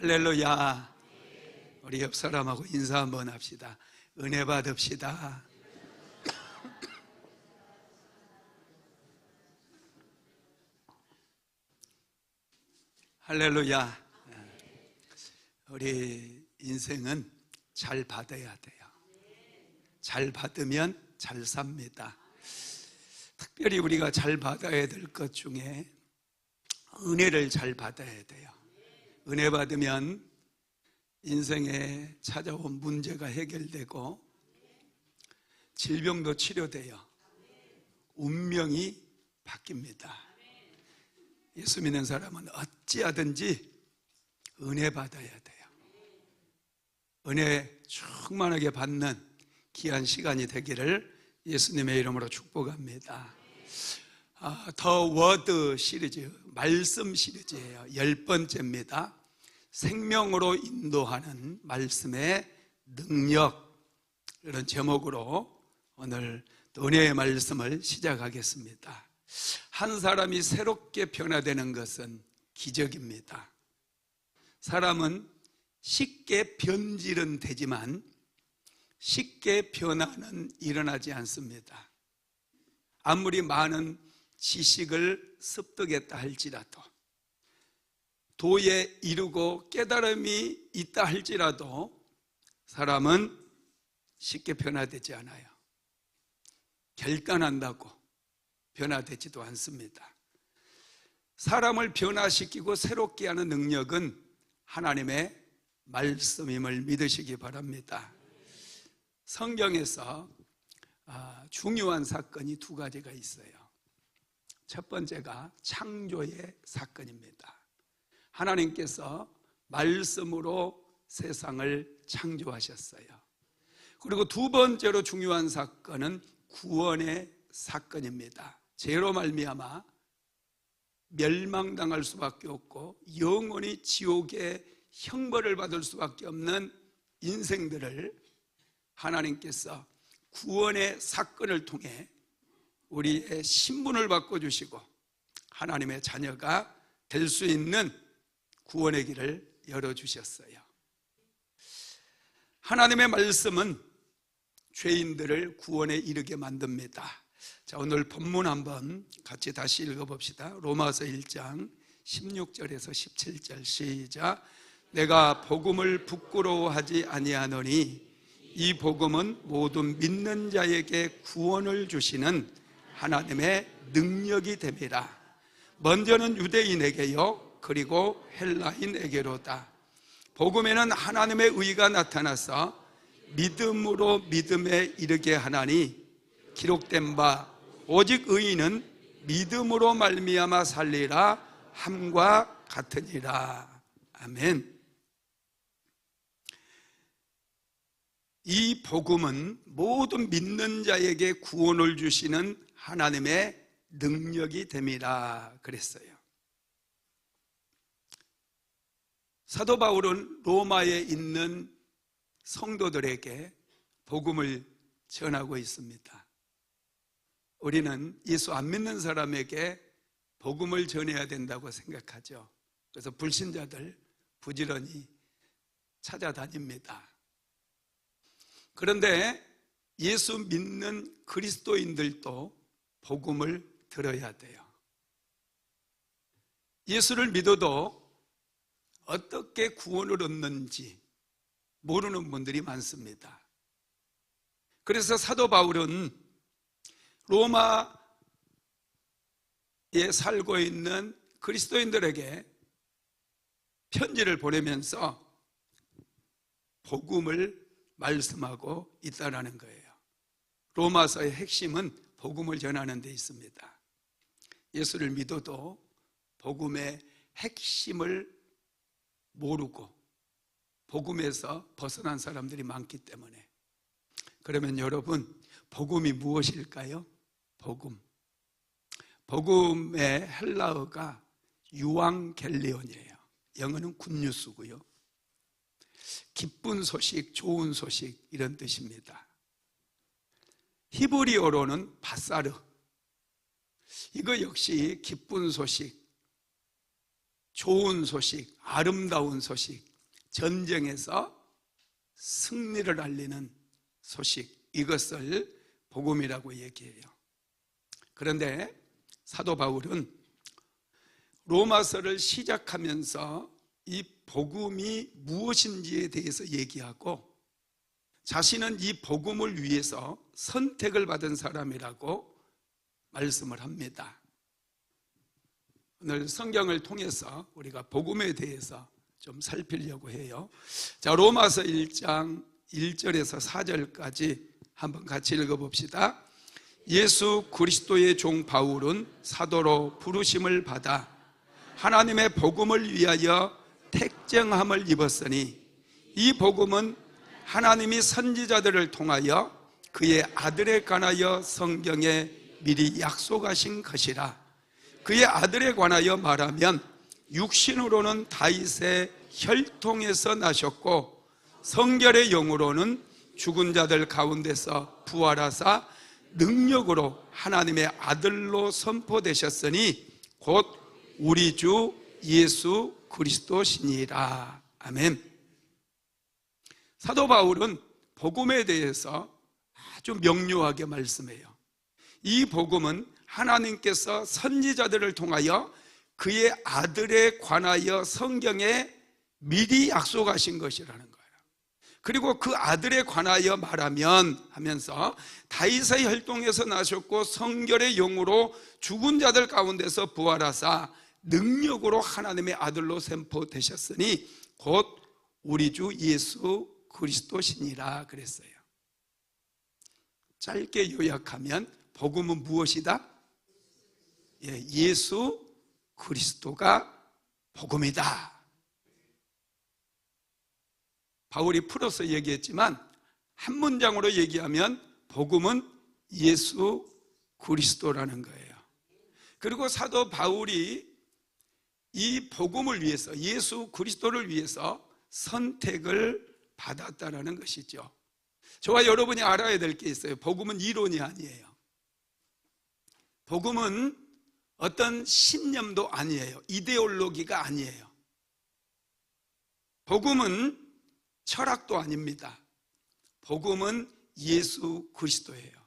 할렐루야. 우리 옆 사람하고 인사 한번 합시다. 은혜 받읍시다. 할렐루야. 우리 인생은 잘 받아야 돼요. 잘 받으면 잘 삽니다. 특별히 우리가 잘 받아야 될 것 중에 은혜를 잘 받아야 돼요. 은혜 받으면 인생에 찾아온 문제가 해결되고 질병도 치료돼요. 운명이 바뀝니다. 예수 믿는 사람은 어찌하든지 은혜 받아야 돼요. 은혜 충만하게 받는 귀한 시간이 되기를 예수님의 이름으로 축복합니다. 더 워드 시리즈, 말씀 시리즈예요. 10번째입니다. 생명으로 인도하는 말씀의 능력, 이런 제목으로 오늘 은혜의 말씀을 시작하겠습니다. 한 사람이 새롭게 변화되는 것은 기적입니다. 사람은 쉽게 변질은 되지만 쉽게 변화는 일어나지 않습니다. 아무리 많은 지식을 습득했다 할지라도, 도에 이르고 깨달음이 있다 할지라도 사람은 쉽게 변화되지 않아요. 결단한다고 변화되지도 않습니다. 사람을 변화시키고 새롭게 하는 능력은 하나님의 말씀임을 믿으시기 바랍니다. 성경에서 중요한 사건이 두 가지가 있어요. 첫 번째가 창조의 사건입니다. 하나님께서 말씀으로 세상을 창조하셨어요. 그리고 두 번째로 중요한 사건은 구원의 사건입니다. 죄로 말미암아 멸망당할 수밖에 없고 영원히 지옥의 형벌을 받을 수밖에 없는 인생들을 하나님께서 구원의 사건을 통해 우리의 신분을 바꿔주시고 하나님의 자녀가 될 수 있는 구원의 길을 열어주셨어요. 하나님의 말씀은 죄인들을 구원에 이르게 만듭니다. 자, 오늘 본문 한번 같이 다시 읽어봅시다. 로마서 1장 16절에서 17절 시작. 내가 복음을 부끄러워하지 아니하노니 이 복음은 모든 믿는 자에게 구원을 주시는 하나님의 능력이 됨이라. 먼저는 유대인에게요 그리고 헬라인에게로다. 복음에는 하나님의 의가 나타나서 믿음으로 믿음에 이르게 하나니 기록된 바 오직 의인은 믿음으로 말미암아 살리라 함과 같으니라. 아멘. 이 복음은 모든 믿는 자에게 구원을 주시는 하나님의 능력이 됨이라 그랬어요. 사도 바울은 로마에 있는 성도들에게 복음을 전하고 있습니다. 우리는 예수 안 믿는 사람에게 복음을 전해야 된다고 생각하죠. 그래서 불신자들 부지런히 찾아다닙니다. 그런데 예수 믿는 그리스도인들도 복음을 들어야 돼요. 예수를 믿어도 어떻게 구원을 얻는지 모르는 분들이 많습니다. 그래서 사도 바울은 로마에 살고 있는 그리스도인들에게 편지를 보내면서 복음을 말씀하고 있다는 거예요. 로마서의 핵심은 복음을 전하는 데 있습니다. 예수를 믿어도 복음의 핵심을 모르고 복음에서 벗어난 사람들이 많기 때문에. 그러면 여러분, 복음이 무엇일까요? 복음의 헬라어가 유앙겔리온이에요. 영어는 굿뉴스고요. 기쁜 소식, 좋은 소식 이런 뜻입니다. 히브리어로는 바사르. 이거 역시 기쁜 소식, 좋은 소식, 아름다운 소식 전쟁에서 승리를 알리는 소식, 이것을 복음이라고 얘기해요. 그런데 사도 바울은 로마서를 시작하면서 이 복음이 무엇인지에 대해서 얘기하고 자신은 이 복음을 위해서 선택을 받은 사람이라고 말씀을 합니다. 오늘 성경을 통해서 우리가 복음에 대해서 좀 살피려고 해요. 자, 로마서 1장 1절에서 4절까지 한번 같이 읽어봅시다. 예수 그리스도의 종 바울은 사도로 부르심을 받아 하나님의 복음을 위하여 택정함을 입었으니 이 복음은 하나님이 선지자들을 통하여 그의 아들에 관하여 성경에 미리 약속하신 것이라. 그의 아들에 관하여 말하면 육신으로는 다윗의 혈통에서 나셨고 성결의 영으로는 죽은 자들 가운데서 부활하사 능력으로 하나님의 아들로 선포되셨으니 곧 우리 주 예수 그리스도시니라. 아멘. 사도 바울은 복음에 대해서 아주 명료하게 말씀해요. 이 복음은 하나님께서 선지자들을 통하여 그의 아들에 관하여 성경에 미리 약속하신 것이라는 거예요. 그리고 그 아들에 관하여 말하면 하면서 다윗의 혈통에서 나셨고 성결의 영으로 죽은 자들 가운데서 부활하사 능력으로 하나님의 아들로 선포되셨으니 곧 우리 주 예수 그리스도시니라 그랬어요. 짧게 요약하면 복음은 무엇이다? 예수 그리스도가 복음이다. 바울이 풀어서 얘기했지만 한 문장으로 얘기하면 복음은 예수 그리스도라는 거예요. 그리고 사도 바울이 이 복음을 위해서, 예수 그리스도를 위해서 선택을 받았다라는 것이죠. 저와 여러분이 알아야 될 게 있어요. 복음은 이론이 아니에요. 복음은 어떤 신념도 아니에요. 이데올로기가 아니에요. 복음은 철학도 아닙니다. 복음은 예수 그리스도예요.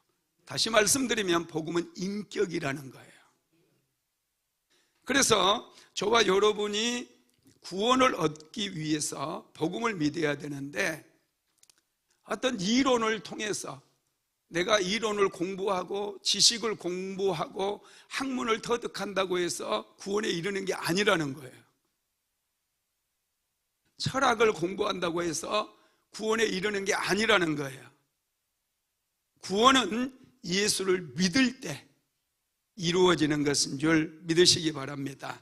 다시 말씀드리면 복음은 인격이라는 거예요. 그래서 저와 여러분이 구원을 얻기 위해서 복음을 믿어야 되는데 어떤 이론을 통해서 내가 이론을 공부하고 지식을 공부하고 학문을 터득한다고 해서 구원에 이르는 게 아니라는 거예요. 철학을 공부한다고 해서 구원에 이르는 게 아니라는 거예요. 구원은 예수를 믿을 때 이루어지는 것인 줄 믿으시기 바랍니다.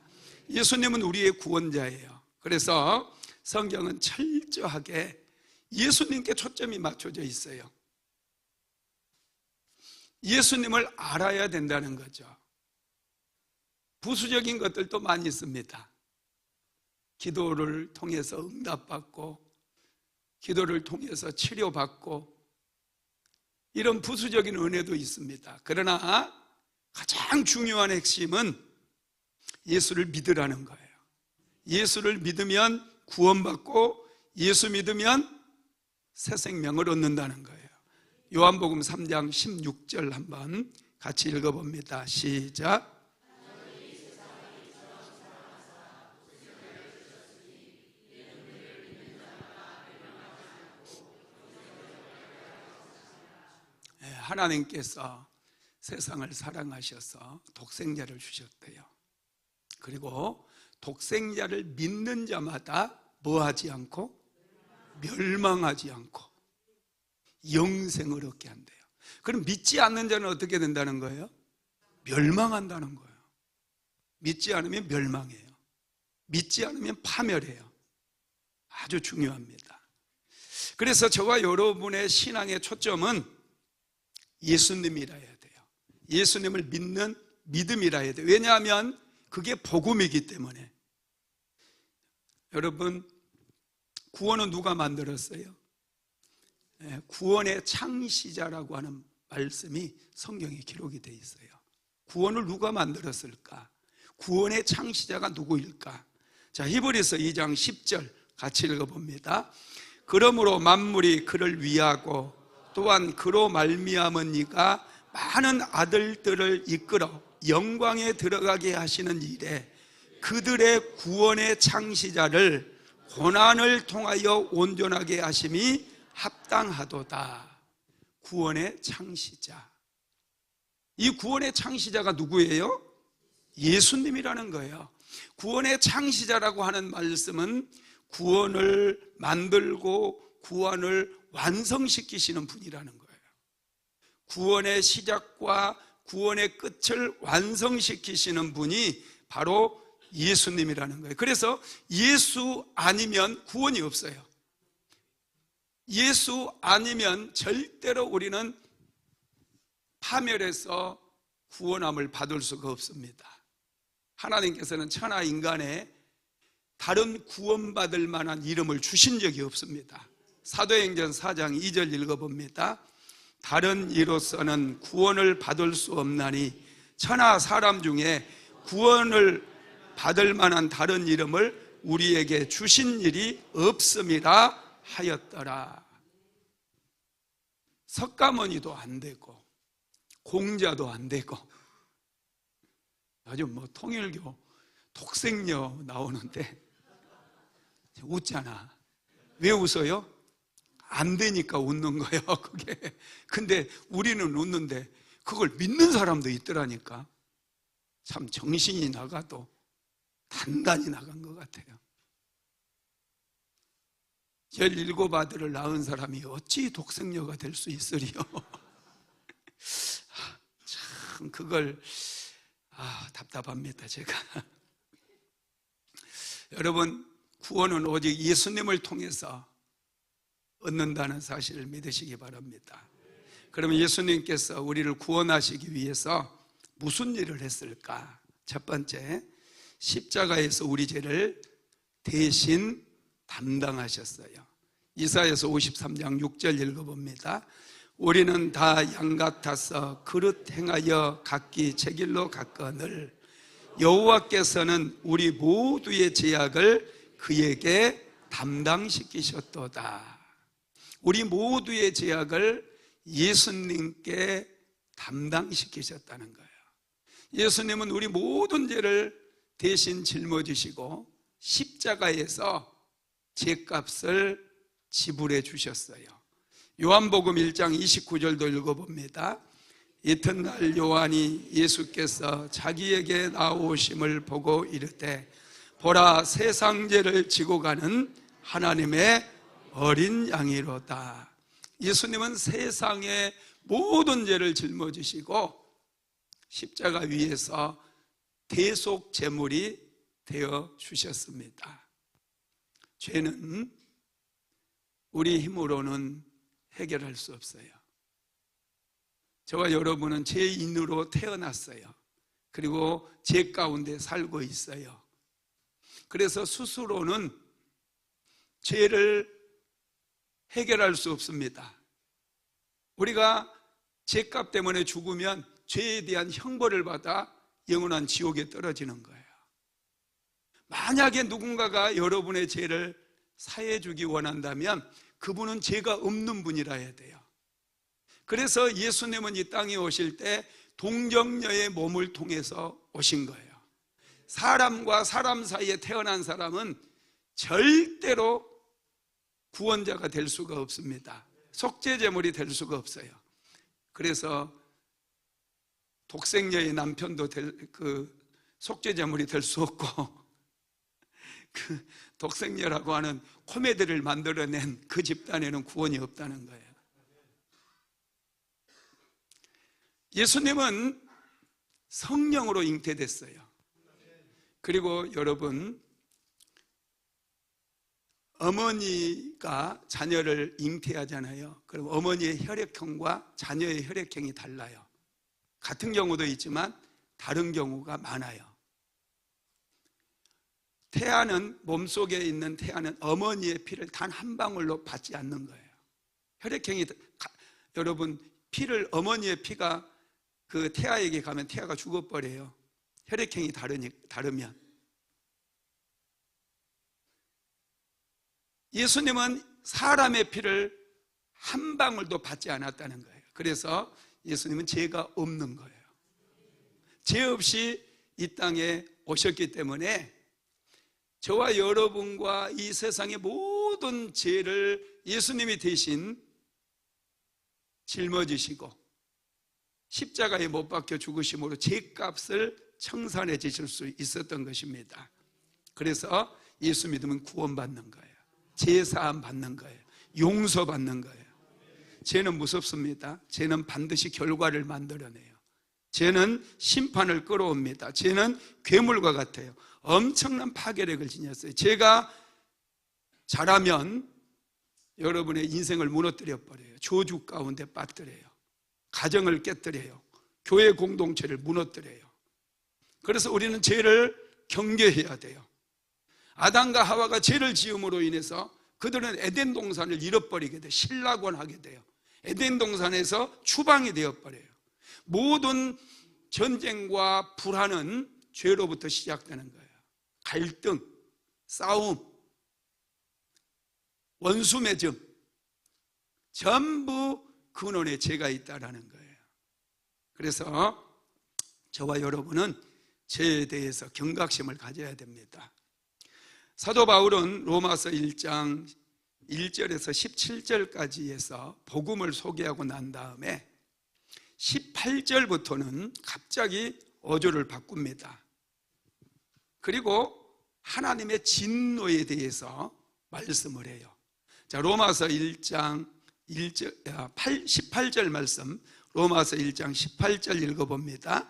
예수님은 우리의 구원자예요. 그래서 성경은 철저하게 예수님께 초점이 맞춰져 있어요. 예수님을 알아야 된다는 거죠. 부수적인 것들도 많이 있습니다. 기도를 통해서 응답받고 기도를 통해서 치료받고 이런 부수적인 은혜도 있습니다. 그러나 가장 중요한 핵심은 예수를 믿으라는 거예요. 예수를 믿으면 구원받고 예수 믿으면 새 생명을 얻는다는 거예요. 요한복음 3장 16절 한번 같이 읽어봅니다. 시작. 하나님께서 세상을 사랑하셔서 독생자를 주셨대요. 그리고 독생자를 믿는 자마다 뭐하지 않고 멸망하지 않고 영생을 얻게 한대요. 그럼 믿지 않는 자는 어떻게 된다는 거예요? 멸망한다는 거예요. 믿지 않으면 멸망해요. 믿지 않으면 파멸해요. 아주 중요합니다. 그래서 저와 여러분의 신앙의 초점은 예수님이라 해야 돼요. 예수님을 믿는 믿음이라 해야 돼요. 왜냐하면 그게 복음이기 때문에. 여러분, 구원은 누가 만들었어요? 구원의 창시자라고 하는 말씀이 성경에 기록이 되어 있어요. 구원을 누가 만들었을까? 구원의 창시자가 누구일까? 자, 히브리서 2장 10절 같이 읽어봅니다. 그러므로 만물이 그를 위하고 또한 그로 말미암은 이가 많은 아들들을 이끌어 영광에 들어가게 하시는 일에 그들의 구원의 창시자를 고난을 통하여 온전하게 하심이 합당하도다. 구원의 창시자. 이 구원의 창시자가 누구예요? 예수님이라는 거예요. 구원의 창시자라고 하는 말씀은 구원을 만들고 구원을 완성시키시는 분이라는 거예요. 구원의 시작과 구원의 끝을 완성시키시는 분이 바로 예수님이라는 거예요. 그래서 예수 아니면 구원이 없어요. 예수 아니면 절대로 우리는 파멸해서 구원함을 받을 수가 없습니다. 하나님께서는 천하 인간에 다른 구원받을 만한 이름을 주신 적이 없습니다. 사도행전 4장 2절 읽어봅니다. 다른 이로서는 구원을 받을 수 없나니 천하 사람 중에 구원을 받을 만한 다른 이름을 우리에게 주신 일이 없음이라 하였더라. 석가모니도 안 되고 공자도 안 되고 요즘 뭐 통일교 독생녀 나오는데 웃잖아. 왜 웃어요? 안 되니까 웃는 거예요, 그게. 근데 우리는 웃는데 그걸 믿는 사람도 있더라니까. 참 정신이 나가도 단단히 나간 것 같아요. 17아들을 낳은 사람이 어찌 독생녀가 될 수 있으리요? 참 그걸 답답합니다, 제가. 여러분, 구원은 오직 예수님을 통해서 얻는다는 사실을 믿으시기 바랍니다. 그러면 예수님께서 우리를 구원하시기 위해서 무슨 일을 했을까? 첫 번째, 십자가에서 우리 죄를 대신 담당하셨어요. 이사야서 53장 6절 읽어봅니다. 우리는 다 양 같아서 그릇 행하여 각기 제 길로 갔거늘 여호와께서는 우리 모두의 죄악을 그에게 담당시키셨도다. 우리 모두의 죄악을 예수님께 담당시키셨다는 거예요. 예수님은 우리 모든 죄를 대신 짊어지시고 십자가에서 죄값을 지불해 주셨어요. 요한복음 1장 29절도 읽어봅니다. 이튿날 요한이 예수께서 자기에게 나오심을 보고 이르되 보라, 세상 죄를 지고 가는 하나님의 어린 양이로다. 예수님은 세상의 모든 죄를 짊어지시고 십자가 위에서 대속 제물이 되어 주셨습니다. 죄는 우리 힘으로는 해결할 수 없어요. 저와 여러분은 죄인으로 태어났어요. 그리고 죄 가운데 살고 있어요. 그래서 스스로는 죄를 해결할 수 없습니다. 우리가 죄값 때문에 죽으면 죄에 대한 형벌을 받아 영원한 지옥에 떨어지는 거예요. 만약에 누군가가 여러분의 죄를 사해 주기 원한다면 그분은 죄가 없는 분이라 해야 돼요. 그래서 예수님은 이 땅에 오실 때 동정녀의 몸을 통해서 오신 거예요. 사람과 사람 사이에 태어난 사람은 절대로 구원자가 될 수가 없습니다. 속죄제물이 될 수가 없어요. 그래서 독생녀의 남편도 속죄제물이 될 수 없고 그 독생녀라고 하는 코미디를 만들어낸 그 집단에는 구원이 없다는 거예요. 예수님은 성령으로 잉태됐어요. 그리고 여러분, 어머니가 자녀를 잉태하잖아요. 그럼 어머니의 혈액형과 자녀의 혈액형이 달라요. 같은 경우도 있지만 다른 경우가 많아요. 태아는, 몸속에 있는 태아는 어머니의 피를 단 한 방울로 받지 않는 거예요. 혈액형이, 여러분, 어머니의 피가 그 태아에게 가면 태아가 죽어버려요. 혈액형이 다르면. 예수님은 사람의 피를 한 방울도 받지 않았다는 거예요. 그래서 예수님은 죄가 없는 거예요. 죄 없이 이 땅에 오셨기 때문에 저와 여러분과 이 세상의 모든 죄를 예수님이 대신 짊어지시고 십자가에 못 박혀 죽으심으로 죄값을 청산해 주실 수 있었던 것입니다. 그래서 예수 믿으면 구원받는 거예요. 죄사함 받는 거예요. 용서받는 거예요. 죄는 무섭습니다. 죄는 반드시 결과를 만들어내요. 죄는 심판을 끌어옵니다. 죄는 괴물과 같아요. 엄청난 파괴력을 지녔어요. 죄가 잘하면 여러분의 인생을 무너뜨려 버려요. 저주 가운데 빠뜨려요. 가정을 깨뜨려요. 교회 공동체를 무너뜨려요. 그래서 우리는 죄를 경계해야 돼요. 아담과 하와가 죄를 지음으로 인해서 그들은 에덴 동산을 잃어버리게 돼요. 신락원하게 돼요. 에덴 동산에서 추방이 되어버려요. 모든 전쟁과 불화는 죄로부터 시작되는 거예요. 갈등, 싸움, 원수 맺음, 전부 근원에 죄가 있다라는 거예요. 그래서 저와 여러분은 죄에 대해서 경각심을 가져야 됩니다. 사도 바울은 로마서 1장 1절에서 17절까지 해서 복음을 소개하고 난 다음에 18절부터는 갑자기 어조를 바꿉니다. 그리고 하나님의 진노에 대해서 말씀을 해요. 자, 로마서 1장 18절 말씀, 로마서 1장 18절 읽어봅니다.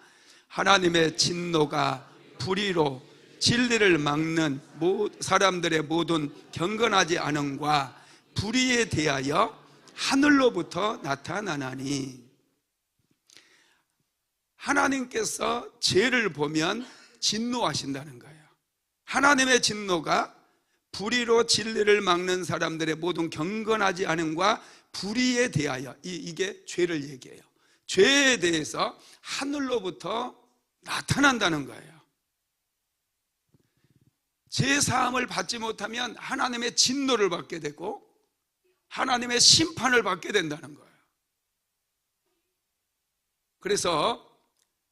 하나님의 진노가 불의로 진리를 막는 사람들의 모든 경건하지 않음과 불의에 대하여 하늘로부터 나타나나니. 하나님께서 죄를 보면 진노하신다는 거예요. 하나님의 진노가 불의로 진리를 막는 사람들의 모든 경건하지 않음과 불의에 대하여, 이게 죄를 얘기해요. 죄에 대해서 하늘로부터 나타난다는 거예요. 죄 사함을 받지 못하면 하나님의 진노를 받게 되고 하나님의 심판을 받게 된다는 거예요. 그래서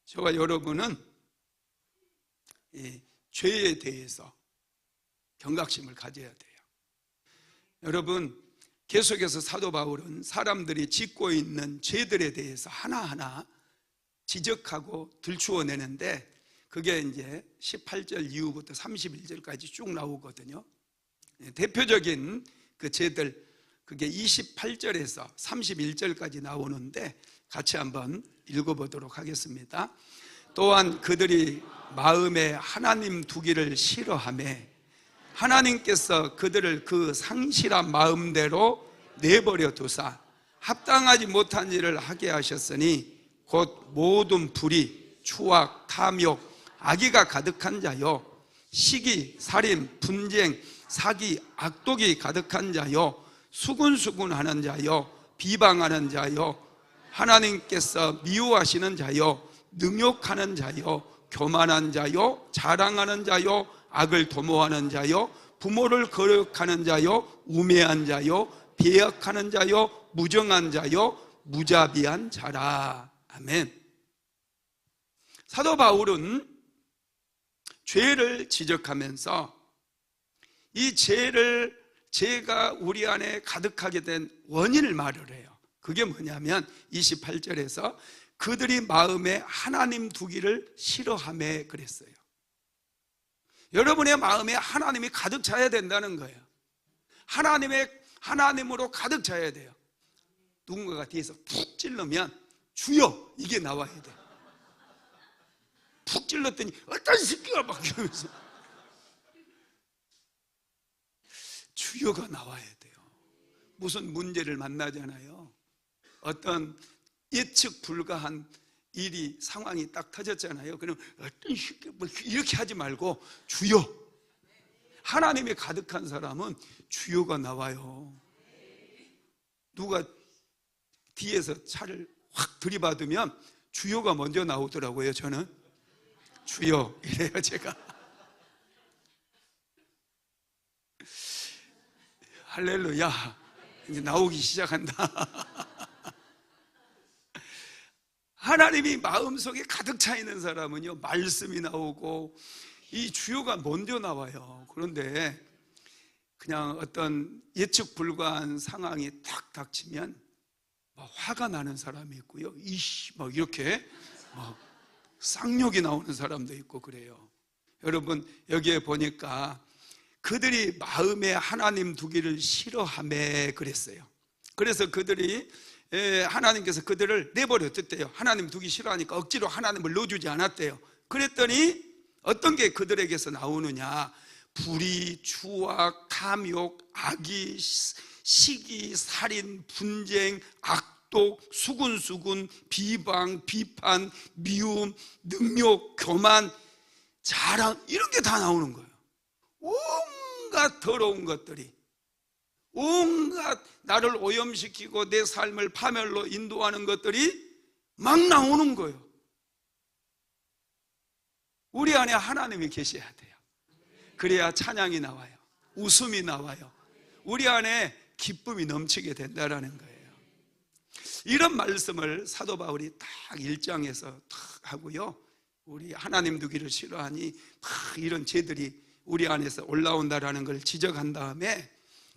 저와 여러분은 이 죄에 대해서 경각심을 가져야 돼요. 여러분, 계속해서 사도 바울은 사람들이 짓고 있는 죄들에 대해서 하나하나 지적하고 들추어내는데 그게 이제 18절 이후부터 31절까지 쭉 나오거든요. 대표적인 그 죄들, 그게 28절에서 31절까지 나오는데 같이 한번 읽어보도록 하겠습니다. 또한 그들이 마음에 하나님 두기를 싫어하며 하나님께서 그들을 그 상실한 마음대로 내버려 두사 합당하지 못한 일을 하게 하셨으니 곧 모든 불의, 추악, 탐욕, 악의가 가득한 자요, 시기, 살인, 분쟁, 사기, 악독이 가득한 자요, 수군수군하는 자요, 비방하는 자요, 하나님께서 미워하시는 자요, 능욕하는 자요, 교만한 자요, 자랑하는 자요, 악을 도모하는 자요, 부모를 거역하는 자요, 우매한 자요, 배역하는 자요, 무정한 자요, 무자비한 자라. 아멘. 사도 바울은 죄를 지적하면서 이 죄가 우리 안에 가득하게 된 원인을 말을 해요. 그게 뭐냐면 28절에서 그들이 마음에 하나님 두기를 싫어하며 그랬어요. 여러분의 마음에 하나님이 가득 차야 된다는 거예요. 하나님으로 가득 차야 돼요. 누군가가 뒤에서 푹 찔르면 주여 이게 나와야 돼. 푹 찔렀더니 어떤 새끼가 막 이러면서 주여가 나와야 돼요. 무슨 문제를 만나잖아요. 어떤 예측 불가한 일이 상황이 딱 터졌잖아요. 그럼 어떤 새끼 뭐 이렇게 하지 말고 주여. 하나님이 가득한 사람은 주여가 나와요. 누가 뒤에서 차를 확 들이받으면 주여가 먼저 나오더라고요. 저는 주여 이래요 제가. 할렐루야. 이제 나오기 시작한다. 하나님이 마음속에 가득 차 있는 사람은요, 말씀이 나오고 이 주요가 먼저 나와요. 그런데 그냥 어떤 예측 불가한 상황이 탁 닥치면 막 화가 나는 사람이 있고요, 이씨 막 이렇게 막 쌍욕이 나오는 사람도 있고 그래요. 여러분, 여기에 보니까 그들이 마음에 하나님 두기를 싫어하며 그랬어요. 그래서 그들이 하나님께서 그들을 내버려뒀대요. 하나님 두기 싫어하니까 억지로 하나님을 넣어주지 않았대요. 그랬더니 어떤 게 그들에게서 나오느냐, 불의, 추악, 탐욕, 악의, 시기, 살인, 분쟁, 악독, 수군수군, 비방, 비판, 미움, 능욕, 교만, 자랑, 이런 게 다 나오는 거예요. 온갖 더러운 것들이, 온갖 나를 오염시키고 내 삶을 파멸로 인도하는 것들이 막 나오는 거예요. 우리 안에 하나님이 계셔야 돼요. 그래야 찬양이 나와요. 웃음이 나와요. 우리 안에 기쁨이 넘치게 된다는 거예요. 이런 말씀을 사도 바울이 딱 1장에서 딱 하고요, 우리 하나님 두기를 싫어하니 막 이런 죄들이 우리 안에서 올라온다라는 걸 지적한 다음에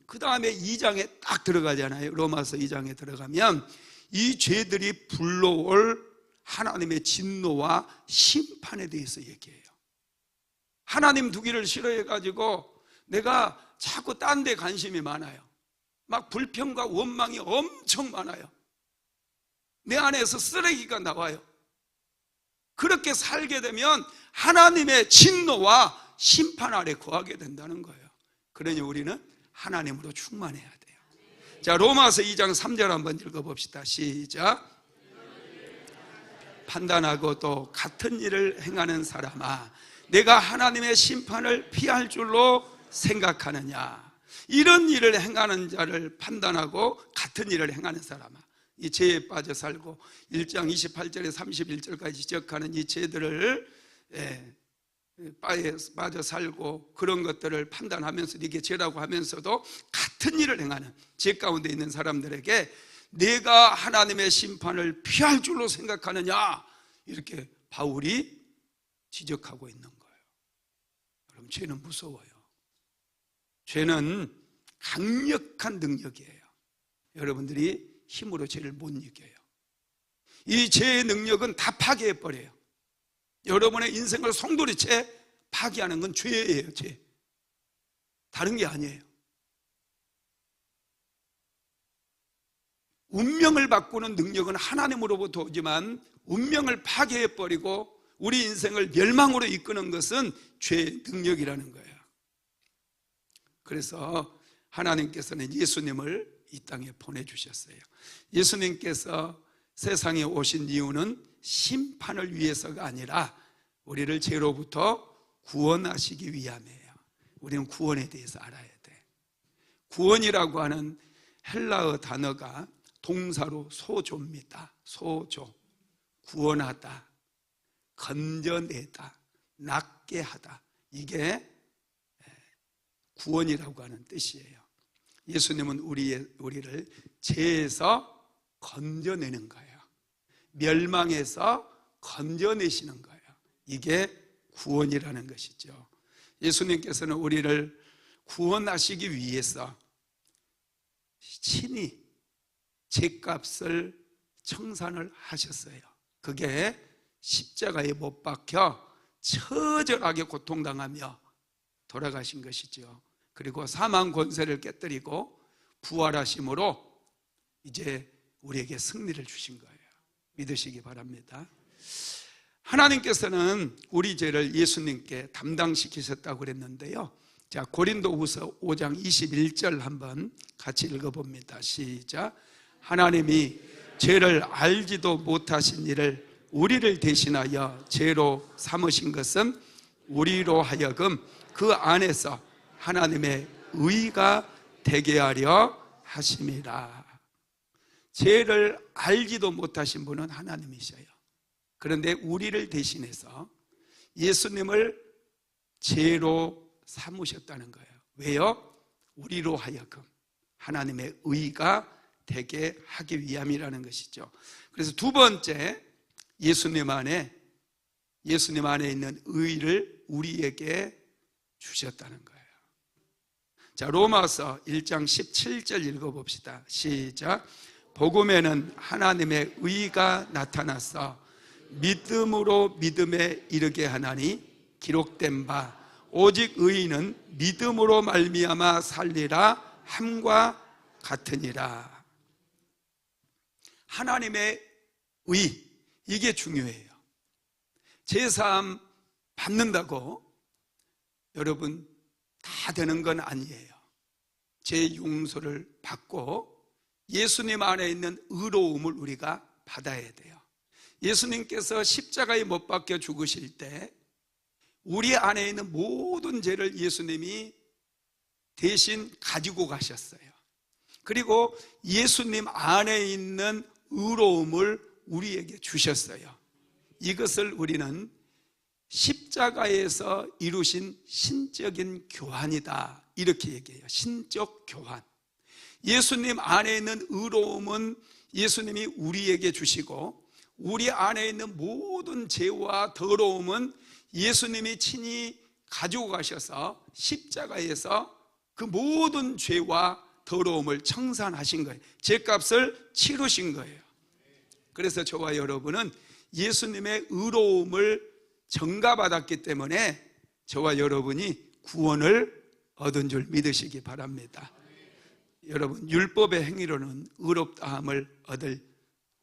그 다음에 2장에 딱 들어가잖아요. 로마서 2장에 들어가면 이 죄들이 불러올 하나님의 진노와 심판에 대해서 얘기해요. 하나님 두기를 싫어해가지고 내가 자꾸 딴 데 관심이 많아요. 막 불평과 원망이 엄청 많아요. 내 안에서 쓰레기가 나와요. 그렇게 살게 되면 하나님의 진노와 심판 아래 거하게 된다는 거예요. 그러니 우리는 하나님으로 충만해야 돼요. 자, 로마서 2장 3절 한번 읽어봅시다. 시작. 판단하고 또 같은 일을 행하는 사람아, 내가 하나님의 심판을 피할 줄로 생각하느냐. 이런 일을 행하는 자를 판단하고 같은 일을 행하는 사람아, 이 죄에 빠져 살고 1장 28절에 31절까지 지적하는 이 죄들을 빠져 살고 그런 것들을 판단하면서 이게 죄라고 하면서도 같은 일을 행하는 죄 가운데 있는 사람들에게 내가 하나님의 심판을 피할 줄로 생각하느냐, 이렇게 바울이 지적하고 있는 거예요. 여러분, 죄는 무서워요. 죄는 강력한 능력이에요. 여러분들이 힘으로 죄를 못 이겨요. 이 죄의 능력은 다 파괴해버려요. 여러분의 인생을 송두리째 파괴하는 건 죄예요. 죄. 다른 게 아니에요. 운명을 바꾸는 능력은 하나님으로부터 오지만 운명을 파괴해버리고 우리 인생을 멸망으로 이끄는 것은 죄의 능력이라는 거예요. 그래서 하나님께서는 예수님을 이 땅에 보내주셨어요. 예수님께서 세상에 오신 이유는 심판을 위해서가 아니라 우리를 죄로부터 구원하시기 위함이에요. 우리는 구원에 대해서 알아야 돼. 구원이라고 하는 헬라어 단어가 동사로 소조입니다. 소조. 구원하다, 건져내다, 낫게 하다, 이게 구원이라고 하는 뜻이에요. 예수님은 우리를 죄에서 건져내는 거예요. 멸망에서 건져내시는 거예요. 이게 구원이라는 것이죠. 예수님께서는 우리를 구원하시기 위해서 친히 죄값을 청산을 하셨어요. 그게 십자가에 못 박혀 처절하게 고통당하며 돌아가신 것이죠. 그리고 사망 권세를 깨뜨리고 부활하심으로 이제 우리에게 승리를 주신 거예요. 믿으시기 바랍니다. 하나님께서는 우리 죄를 예수님께 담당시키셨다고 그랬는데요. 자, 고린도후서 5장 21절 한번 같이 읽어봅니다. 시작. 하나님이 죄를 알지도 못하신 이를 우리를 대신하여 죄로 삼으신 것은 우리로 하여금 그 안에서 하나님의 의가 되게 하려 하심이라. 죄를 알지도 못하신 분은 하나님이셔요. 그런데 우리를 대신해서 예수님을 죄로 삼으셨다는 거예요. 왜요? 우리로 하여금. 하나님의 의가 되게 하기 위함이라는 것이죠. 그래서 두 번째, 예수님 안에 있는 의를 우리에게 주셨다는 거예요. 자, 로마서 1장 17절 읽어봅시다. 시작. 복음에는 하나님의 의가 나타나서 믿음으로 믿음에 이르게 하나니 기록된 바 오직 의인은 믿음으로 말미암아 살리라 함과 같으니라. 하나님의 의, 이게 중요해요. 제사함 받는다고 여러분 다 되는 건 아니에요. 제 용서를 받고 예수님 안에 있는 의로움을 우리가 받아야 돼요. 예수님께서 십자가에 못 박혀 죽으실 때 우리 안에 있는 모든 죄를 예수님이 대신 가지고 가셨어요. 그리고 예수님 안에 있는 의로움을 우리에게 주셨어요. 이것을 우리는 십자가에서 이루신 신적인 교환이다, 이렇게 얘기해요. 신적 교환. 예수님 안에 있는 의로움은 예수님이 우리에게 주시고, 우리 안에 있는 모든 죄와 더러움은 예수님이 친히 가지고 가셔서 십자가에서 그 모든 죄와 더러움을 청산하신 거예요. 죄값을 치르신 거예요. 그래서 저와 여러분은 예수님의 의로움을 전가받았기 때문에 저와 여러분이 구원을 얻은 줄 믿으시기 바랍니다. 여러분, 율법의 행위로는 의롭다함을 얻을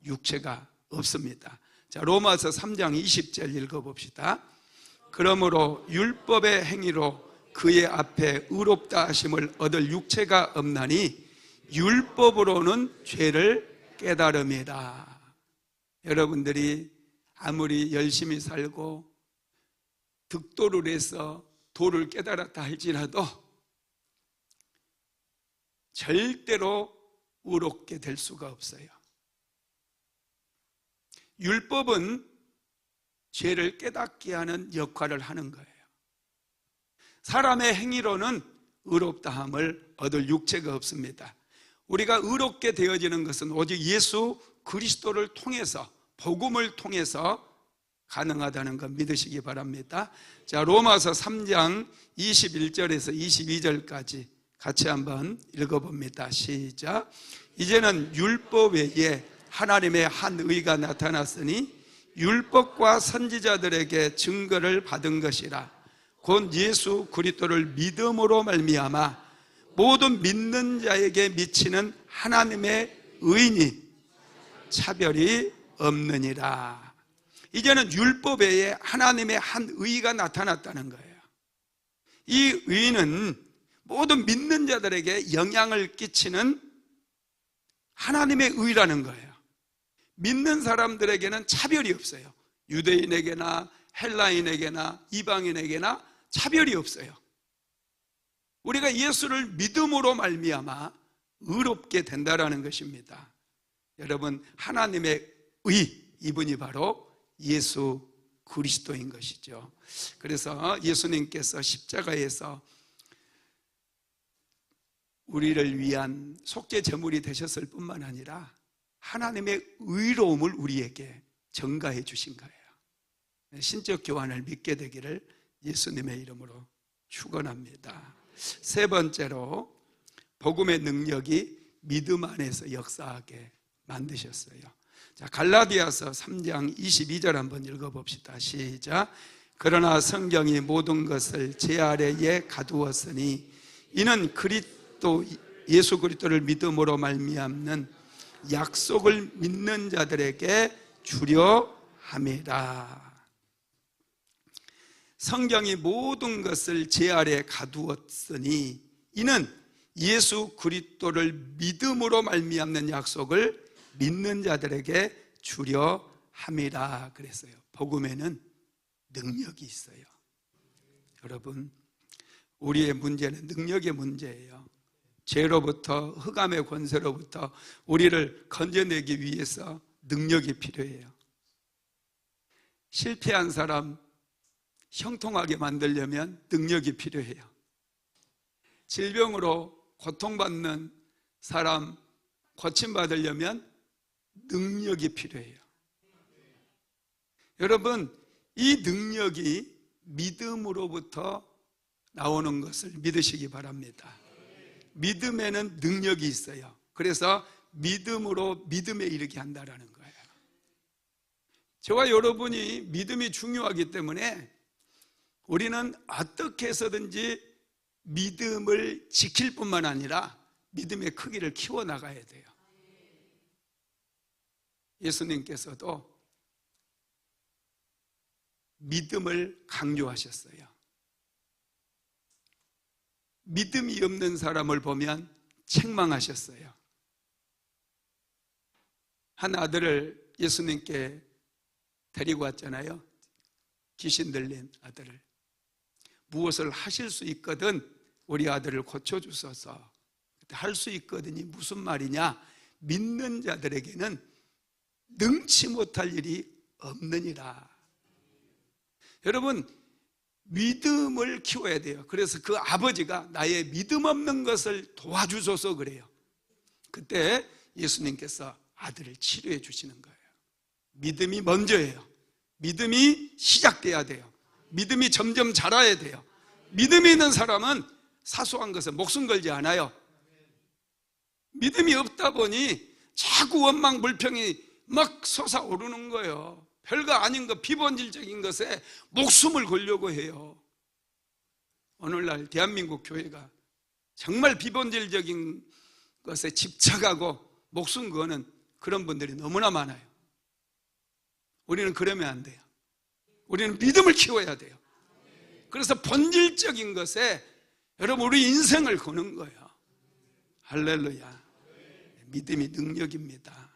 육체가 없습니다. 자, 로마서 3장 20절 읽어봅시다. 그러므로 율법의 행위로 그의 앞에 의롭다 하심을 얻을 육체가 없나니 율법으로는 죄를 깨달음이라. 여러분들이 아무리 열심히 살고 득도를 해서 도를 깨달았다 할지라도 절대로 의롭게 될 수가 없어요. 율법은 죄를 깨닫게 하는 역할을 하는 거예요. 사람의 행위로는 의롭다함을 얻을 육체가 없습니다. 우리가 의롭게 되어지는 것은 오직 예수 그리스도를 통해서, 복음을 통해서 가능하다는 것 믿으시기 바랍니다. 자, 로마서 3장 21절에서 22절까지 같이 한번 읽어봅니다. 시작. 이제는 율법 외에 하나님의 한 의가 나타났으니 율법과 선지자들에게 증거를 받은 것이라. 곧 예수 그리스도를 믿음으로 말미암아 모든 믿는 자에게 미치는 하나님의 의니 차별이 없느니라. 이제는 율법 외에 하나님의 한 의가 나타났다는 거예요. 이 의는 모든 믿는 자들에게 영향을 끼치는 하나님의 의라는 거예요. 믿는 사람들에게는 차별이 없어요. 유대인에게나 헬라인에게나 이방인에게나 차별이 없어요. 우리가 예수를 믿음으로 말미암아 의롭게 된다라는 것입니다. 여러분, 하나님의 의, 이분이 바로 예수 그리스도인 것이죠. 그래서 예수님께서 십자가에서 우리를 위한 속죄 제물이 되셨을 뿐만 아니라 하나님의 의로움을 우리에게 전가해 주신 거예요. 신적 교환을 믿게 되기를 예수님의 이름으로 축원합니다. 세 번째로, 복음의 능력이 믿음 안에서 역사하게 만드셨어요. 자, 갈라디아서 3장 22절 한번 읽어봅시다. 시작. 그러나 성경이 모든 것을 제 아래에 가두었으니 이는 그리스도 예수 그리스도를 믿음으로 말미암는 약속을 믿는 자들에게 주려 함이라. 성경이 모든 것을 제 아래에 가두었으니 이는 예수 그리스도를 믿음으로 말미암는 약속을 믿는 자들에게 주려 함이라 그랬어요. 복음에는 능력이 있어요. 여러분, 우리의 문제는 능력의 문제예요. 죄로부터, 흑암의 권세로부터 우리를 건져내기 위해서 능력이 필요해요. 실패한 사람 형통하게 만들려면 능력이 필요해요. 질병으로 고통받는 사람 고침받으려면 능력이 필요해요. 여러분, 이 능력이 믿음으로부터 나오는 것을 믿으시기 바랍니다. 믿음에는 능력이 있어요. 그래서 믿음으로 믿음에 이르게 한다라는 거예요. 저와 여러분이 믿음이 중요하기 때문에 우리는 어떻게 해서든지 믿음을 지킬 뿐만 아니라 믿음의 크기를 키워나가야 돼요. 예수님께서도 믿음을 강조하셨어요. 믿음이 없는 사람을 보면 책망하셨어요. 한 아들을 예수님께 데리고 왔잖아요. 귀신 들린 아들을. 무엇을 하실 수 있거든 우리 아들을 고쳐주소서. 할 수 있거든이 무슨 말이냐? 믿는 자들에게는 능치 못할 일이 없느니라. 여러분, 믿음을 키워야 돼요. 그래서 그 아버지가 나의 믿음 없는 것을 도와주소서 그래요. 그때 예수님께서 아들을 치료해 주시는 거예요. 믿음이 먼저예요. 믿음이 시작돼야 돼요. 믿음이 점점 자라야 돼요. 믿음이 있는 사람은 사소한 것에 목숨 걸지 않아요. 믿음이 없다 보니 자꾸 원망 불평이 막 솟아오르는 거예요. 별거 아닌 것, 비본질적인 것에 목숨을 걸려고 해요. 오늘날 대한민국 교회가 정말 비본질적인 것에 집착하고 목숨 거는 그런 분들이 너무나 많아요. 우리는 그러면 안 돼요. 우리는 믿음을 키워야 돼요. 그래서 본질적인 것에 여러분 우리 인생을 거는 거예요. 할렐루야. 믿음이 능력입니다.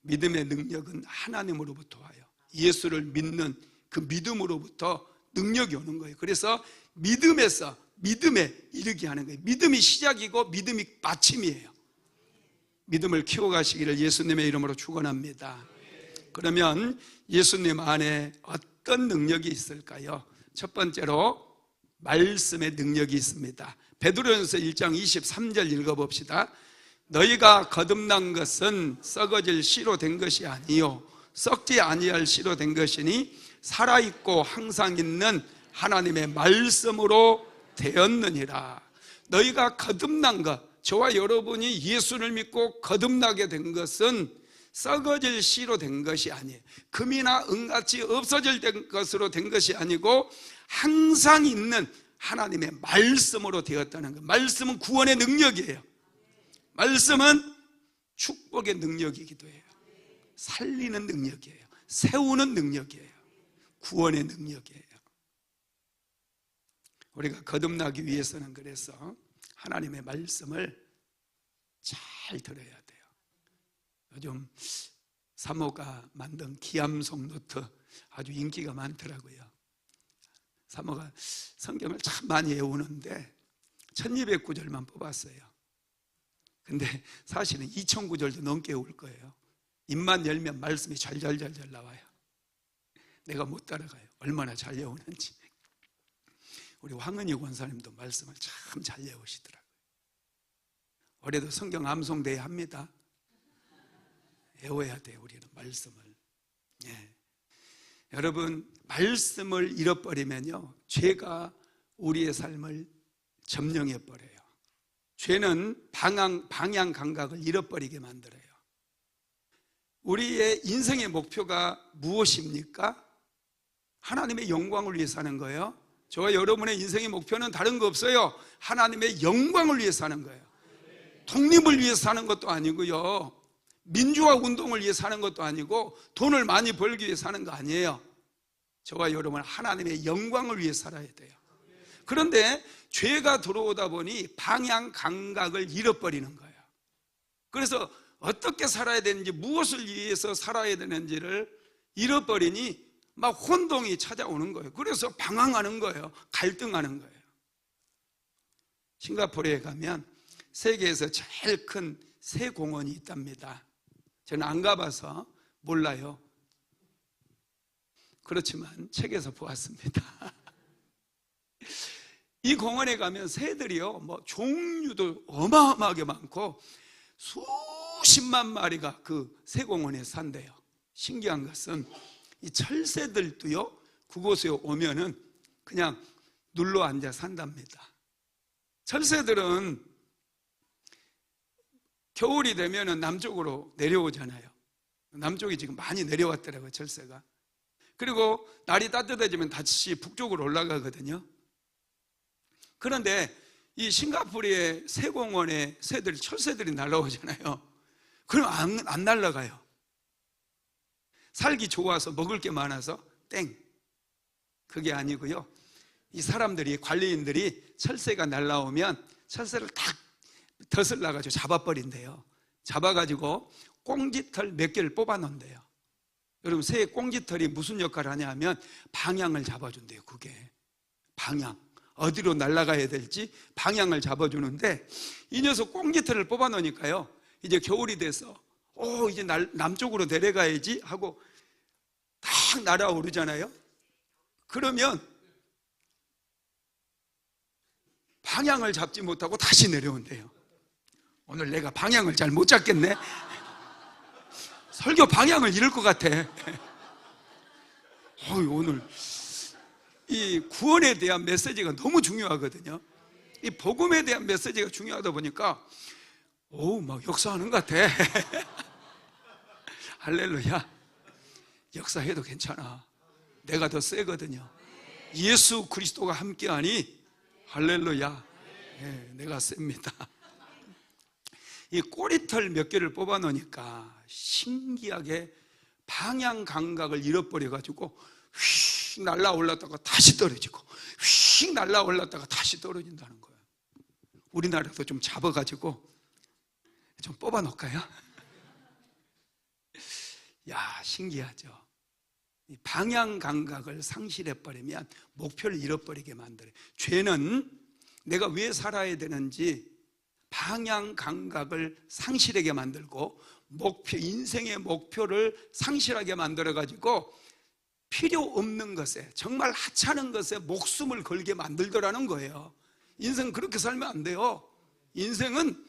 믿음의 능력은 하나님으로부터 와요. 예수를 믿는 그 믿음으로부터 능력이 오는 거예요. 그래서 믿음에서 믿음에 이르게 하는 거예요. 믿음이 시작이고 믿음이 마침이에요. 믿음을 키워가시기를 예수님의 이름으로 축원합니다. 그러면 예수님 안에 어떤 능력이 있을까요? 첫 번째로 말씀의 능력이 있습니다. 베드로전서 1장 23절 읽어봅시다. 너희가 거듭난 것은 썩어질 씨로 된 것이 아니요 썩지 아니할 씨로 된 것이니 살아있고 항상 있는 하나님의 말씀으로 되었느니라. 너희가 거듭난 것, 저와 여러분이 예수를 믿고 거듭나게 된 것은 썩어질 씨로 된 것이 아니에요. 금이나 은같이 없어질 것으로 된 것이 아니고 항상 있는 하나님의 말씀으로 되었다는 것. 말씀은 구원의 능력이에요. 말씀은 축복의 능력이기도 해요. 살리는 능력이에요. 세우는 능력이에요. 구원의 능력이에요. 우리가 거듭나기 위해서는 그래서 하나님의 말씀을 잘 들어야 돼요. 요즘 사모가 만든 기암송 노트 아주 인기가 많더라고요. 사모가 성경을 참 많이 외우는데 1200구절만 뽑았어요. 근데 사실은 2000구절도 넘게 외울 거예요. 입만 열면 말씀이 잘잘잘잘 나와요. 내가 못 따라가요. 얼마나 잘 외우는지. 우리 황은희 권사님도 말씀을 참 잘 외우시더라고요. 올해도 성경 암송대회 합니다. 외워야 돼요. 우리는 말씀을. 예. 여러분, 말씀을 잃어버리면요 죄가 우리의 삶을 점령해버려요. 죄는 방향 감각을 잃어버리게 만들어요. 우리의 인생의 목표가 무엇입니까? 하나님의 영광을 위해 사는 거예요. 저와 여러분의 인생의 목표는 다른 거 없어요. 하나님의 영광을 위해 사는 거예요. 독립을 위해 사는 것도 아니고요, 민주화 운동을 위해 사는 것도 아니고, 돈을 많이 벌기 위해 사는 거 아니에요. 저와 여러분은 하나님의 영광을 위해 살아야 돼요. 그런데 죄가 들어오다 보니 방향 감각을 잃어버리는 거예요. 그래서 어떻게 살아야 되는지, 무엇을 위해서 살아야 되는지를 잃어버리니 막 혼동이 찾아오는 거예요. 그래서 방황하는 거예요. 갈등하는 거예요. 싱가포르에 가면 세계에서 제일 큰 새 공원이 있답니다. 저는 안 가봐서 몰라요. 그렇지만 책에서 보았습니다. 이 공원에 가면 새들이요, 뭐 종류도 어마어마하게 많고 수십만 마리가 그 새공원에 산대요. 신기한 것은 이 철새들도요, 그곳에 오면은 그냥 눌러 앉아 산답니다. 철새들은 겨울이 되면은 남쪽으로 내려오잖아요. 남쪽이 지금 많이 내려왔더라고요, 철새가. 그리고 날이 따뜻해지면 다시 북쪽으로 올라가거든요. 그런데 이 싱가포르의 새공원에 새들이, 철새들이 날아오잖아요. 그럼 안 날아가요. 살기 좋아서, 먹을 게 많아서 땡. 그게 아니고요, 이 사람들이, 관리인들이 철새가 날아오면 철새를 딱 덫을 놔가지고 잡아버린대요. 잡아가지고 꽁지털 몇 개를 뽑아 놓는데요. 여러분, 새의 꽁지털이 무슨 역할을 하냐 하면 방향을 잡아준대요. 그게 방향, 어디로 날아가야 될지 방향을 잡아주는데, 이 녀석 꽁지털을 뽑아 놓으니까요, 이제 겨울이 돼서 이제 남쪽으로 내려가야지 하고 딱 날아오르잖아요. 그러면 방향을 잡지 못하고 다시 내려온대요. 오늘 내가 방향을 잘 못 잡겠네. 설교 방향을 잃을 것 같아. 오늘 이 구원에 대한 메시지가 너무 중요하거든요. 이 복음에 대한 메시지가 중요하다 보니까 막 역사하는 것 같아. 할렐루야. 역사해도 괜찮아. 내가 더 세거든요. 예수 그리스도가 함께하니 할렐루야. 내가 셉니다. 이 꼬리털 몇 개를 뽑아 놓으니까 신기하게 방향 감각을 잃어버려가지고 휙 날아 올랐다가 다시 떨어지고 휙 날아 올랐다가 다시 떨어진다는 거예요. 우리나라도 좀 잡아가지고 좀 뽑아 놓을까요? 야, 신기하죠. 이 방향 감각을 상실해버리면 목표를 잃어버리게 만들어요. 죄는 내가 왜 살아야 되는지 방향 감각을 상실하게 만들고 인생의 목표를 상실하게 만들어가지고 필요 없는 것에, 정말 하찮은 것에 목숨을 걸게 만들더라는 거예요. 인생 그렇게 살면 안 돼요. 인생은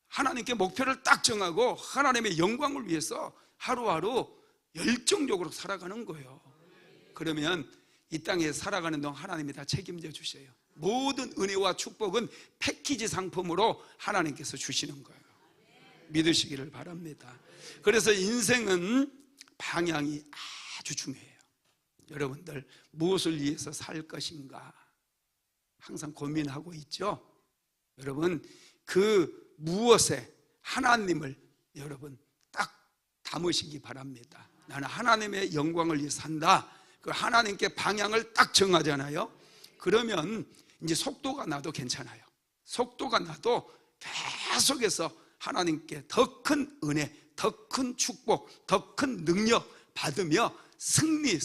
하나님께 목표를 딱 정하고 하나님의 영광을 위해서 하루하루 열정적으로 살아가는 거예요. 그러면 이 땅에 살아가는 동안 하나님이 다 책임져 주셔요. 모든 은혜와 축복은 패키지 상품으로 하나님께서 주시는 거예요. 믿으시기를 바랍니다. 그래서 인생은 방향이 아주 중요해요. 여러분들 무엇을 위해서 살 것인가 항상 고민하고 있죠. 여러분, 그 무엇에 하나님을 여러분 딱 담으시기 바랍니다. 나는 하나님의 영광을 위해 산다. 그 하나님께 방향을 딱 정하잖아요. 그러면 이제 속도가 나도 괜찮아요. 속도가 나도 계속해서 하나님께 더 큰 은혜, 더 큰 축복, 더 큰 능력 받으며 승리,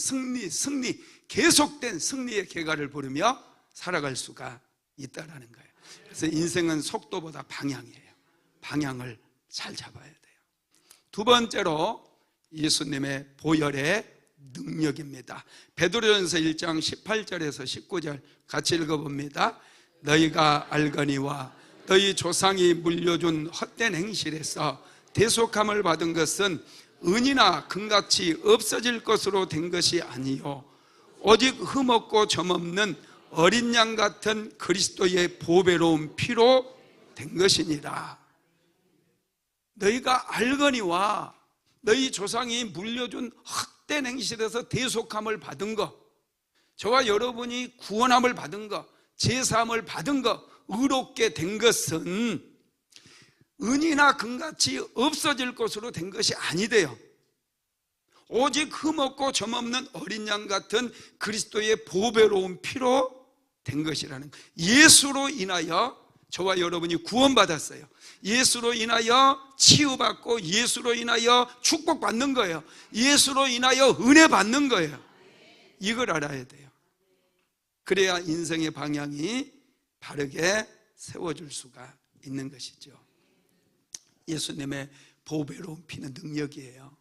계속된 승리의 계가를 부르며 살아갈 수가 있다는 거예요. 그래서 인생은 속도보다 방향이에요. 방향을 잘 잡아야 돼요. 두 번째로 예수님의 보혈의 능력입니다. 베드로전서 1장 18절에서 19절 같이 읽어봅니다. 너희가 알거니와 너희 조상이 물려준 헛된 행실에서 대속함을 받은 것은 은이나 금같이 없어질 것으로 된 것이 아니요 오직 흠없고 점없는 어린 양 같은 그리스도의 보배로운 피로 된 것이니라. 너희가 알거니와 너희 조상이 물려준 헛된 행실에서 대속함을 받은 것, 저와 여러분이 구원함을 받은 것, 제사함을 받은 것, 의롭게 된 것은 은이나 금같이 없어질 것으로 된 것이 아니대요. 오직 흠없고 점없는 어린 양 같은 그리스도의 보배로운 피로 된 것이라는 거예요. 예수로 인하여 저와 여러분이 구원받았어요. 예수로 인하여 치유받고 예수로 인하여 축복받는 거예요. 예수로 인하여 은혜 받는 거예요. 이걸 알아야 돼요. 그래야 인생의 방향이 바르게 세워줄 수가 있는 것이죠. 예수님의 보배로운 피는 능력이에요.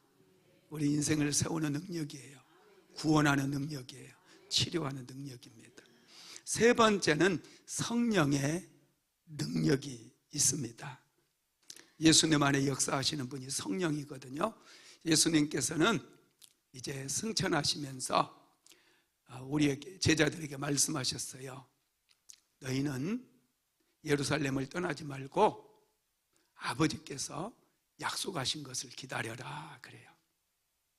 우리 인생을 세우는 능력이에요. 구원하는 능력이에요. 치료하는 능력입니다. 세 번째는 성령의 능력이 있습니다. 예수님 안에 역사하시는 분이 성령이거든요. 예수님께서는 이제 승천하시면서 우리 제자들에게 말씀하셨어요. 너희는 예루살렘을 떠나지 말고 아버지께서 약속하신 것을 기다려라 그래요.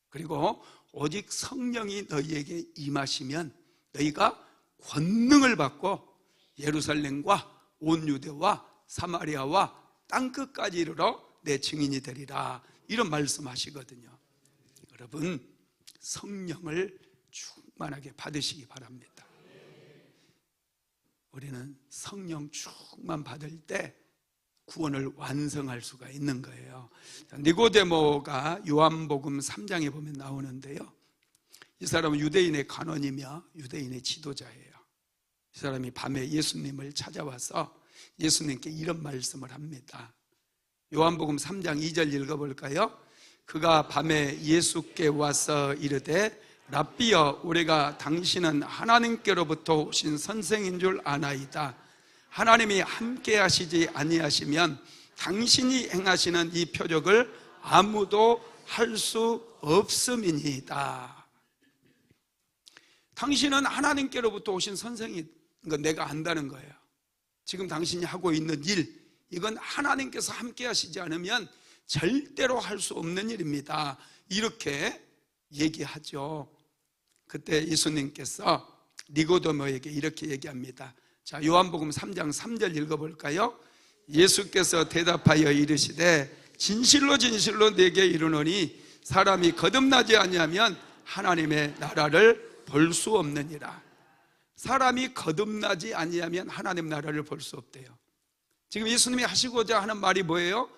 그리고 오직 성령이 너희에게 임하시면 너희가 권능을 받고 예루살렘과 온 유대와 사마리아와 땅끝까지 이르러 내 증인이 되리라, 이런 말씀하시거든요. 여러분, 성령을 충만하게 받으시기 바랍니다. 우리는 성령 충만 받을 때 구원을 완성할 수가 있는 거예요. 니고데모가 요한복음 3장에 보면 나오는데요, 이 사람은 유대인의 관원이며 유대인의 지도자예요. 이 사람이 밤에 예수님을 찾아와서 예수님께 이런 말씀을 합니다. 요한복음 3장 2절 읽어볼까요? 그가 밤에 예수께 와서 이르되 랍비여, 우리가 당신은 하나님께로부터 오신 선생인 줄 아나이다. 하나님이 함께 하시지 아니하시면 당신이 행하시는 이 표적을 아무도 할 수 없음이니이다. 당신은 하나님께로부터 오신 선생인 건 내가 안다는 거예요. 지금 당신이 하고 있는 일, 이건 하나님께서 함께 하시지 않으면 절대로 할 수 없는 일입니다. 이렇게 얘기하죠. 그때 예수님께서 니고데모에게 이렇게 얘기합니다. 자, 요한복음 3장 3절 읽어볼까요? 예수께서 대답하여 이르시되 진실로 진실로 내게 이르노니 사람이 거듭나지 아니하면 하나님의 나라를 볼 수 없느니라. 사람이 거듭나지 아니하면 하나님 나라를 볼 수 없대요. 지금 예수님이 하시고자 하는 말이 뭐예요?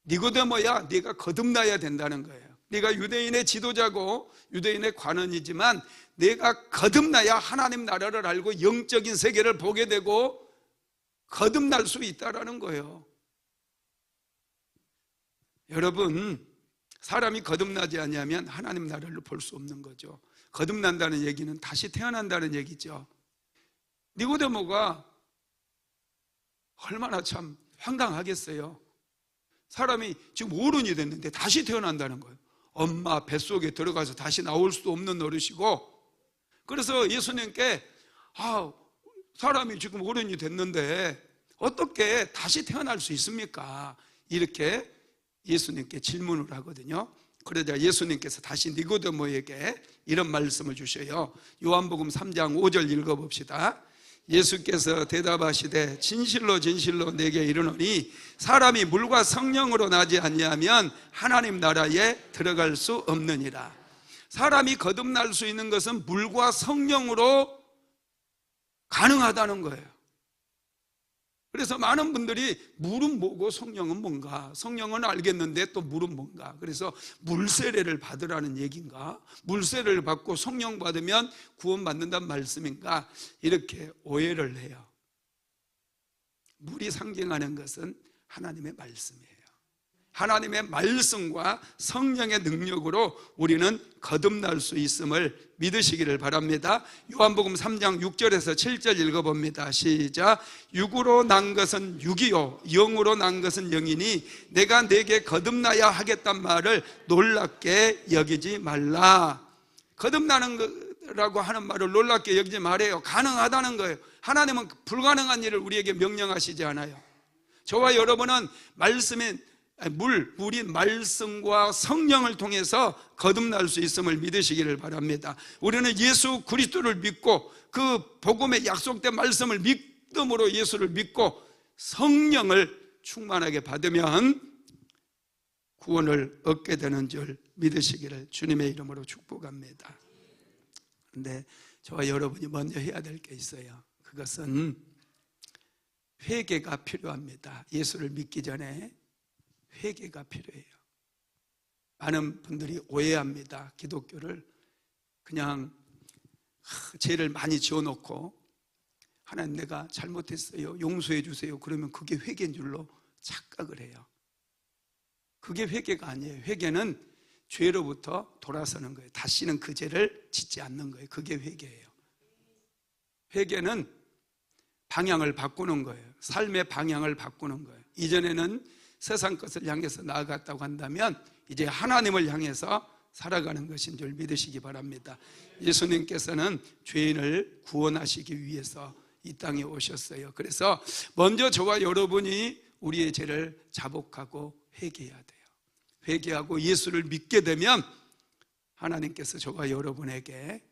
니고데모야, 네가 거듭나야 된다는 거예요. 네가 유대인의 지도자고 유대인의 관원이지만 내가 거듭나야 하나님 나라를 알고 영적인 세계를 보게 되고 거듭날 수 있다라는 거예요. 여러분, 사람이 거듭나지 않으면 하나님 나라를 볼 수 없는 거죠. 거듭난다는 얘기는 다시 태어난다는 얘기죠. 니고데모가 얼마나 참 황당하겠어요. 사람이 지금 어른이 됐는데 다시 태어난다는 거예요. 엄마 뱃속에 들어가서 다시 나올 수도 없는 어르시고, 그래서 예수님께 사람이 지금 어른이 됐는데 어떻게 다시 태어날 수 있습니까? 이렇게 예수님께 질문을 하거든요. 그러자 예수님께서 다시 니고데모에게 이런 말씀을 주셔요. 요한복음 3장 5절 읽어봅시다. 예수께서 대답하시되 진실로 진실로 내게 이르노니 사람이 물과 성령으로 나지 아니하면 하나님 나라에 들어갈 수 없느니라. 사람이 거듭날 수 있는 것은 물과 성령으로 가능하다는 거예요. 그래서 많은 분들이 물은 뭐고 성령은 뭔가, 성령은 알겠는데 또 물은 뭔가, 그래서 물세례를 받으라는 얘기인가, 물세례를 받고 성령 받으면 구원받는다는 말씀인가, 이렇게 오해를 해요. 물이 상징하는 것은 하나님의 말씀이에요. 하나님의 말씀과 성령의 능력으로 우리는 거듭날 수 있음을 믿으시기를 바랍니다. 요한복음 3장 6절에서 7절 읽어봅니다. 시작. 육으로 난 것은 육이요 영으로 난 것은 영이니 내가 내게 거듭나야 하겠단 말을 놀랍게 여기지 말라. 거듭나는 거라고 하는 말을 놀랍게 여기지 말아요. 가능하다는 거예요. 하나님은 불가능한 일을 우리에게 명령하시지 않아요. 저와 여러분은 물이 말씀과 성령을 통해서 거듭날 수 있음을 믿으시기를 바랍니다. 우리는 예수 그리스도를 믿고 그 복음의 약속된 말씀을 믿음으로 예수를 믿고 성령을 충만하게 받으면 구원을 얻게 되는 줄 믿으시기를 주님의 이름으로 축복합니다. 그런데 저와 여러분이 먼저 해야 될 게 있어요. 그것은 회개가 필요합니다. 예수를 믿기 전에 회개가 필요해요. 많은 분들이 오해합니다. 기독교를 그냥 죄를 많이 지어놓고 하나님 내가 잘못했어요, 용서해 주세요, 그러면 그게 회개인 줄로 착각을 해요. 그게 회개가 아니에요. 회개는 죄로부터 돌아서는 거예요. 다시는 그 죄를 짓지 않는 거예요. 그게 회개예요. 회개는 방향을 바꾸는 거예요. 삶의 방향을 바꾸는 거예요. 이전에는 세상 것을 향해서 나아갔다고 한다면 이제 하나님을 향해서 살아가는 것인 줄 믿으시기 바랍니다. 예수님께서는 죄인을 구원하시기 위해서 이 땅에 오셨어요. 그래서 먼저 저와 여러분이 우리의 죄를 자복하고 회개해야 돼요. 회개하고 예수를 믿게 되면 하나님께서 저와 여러분에게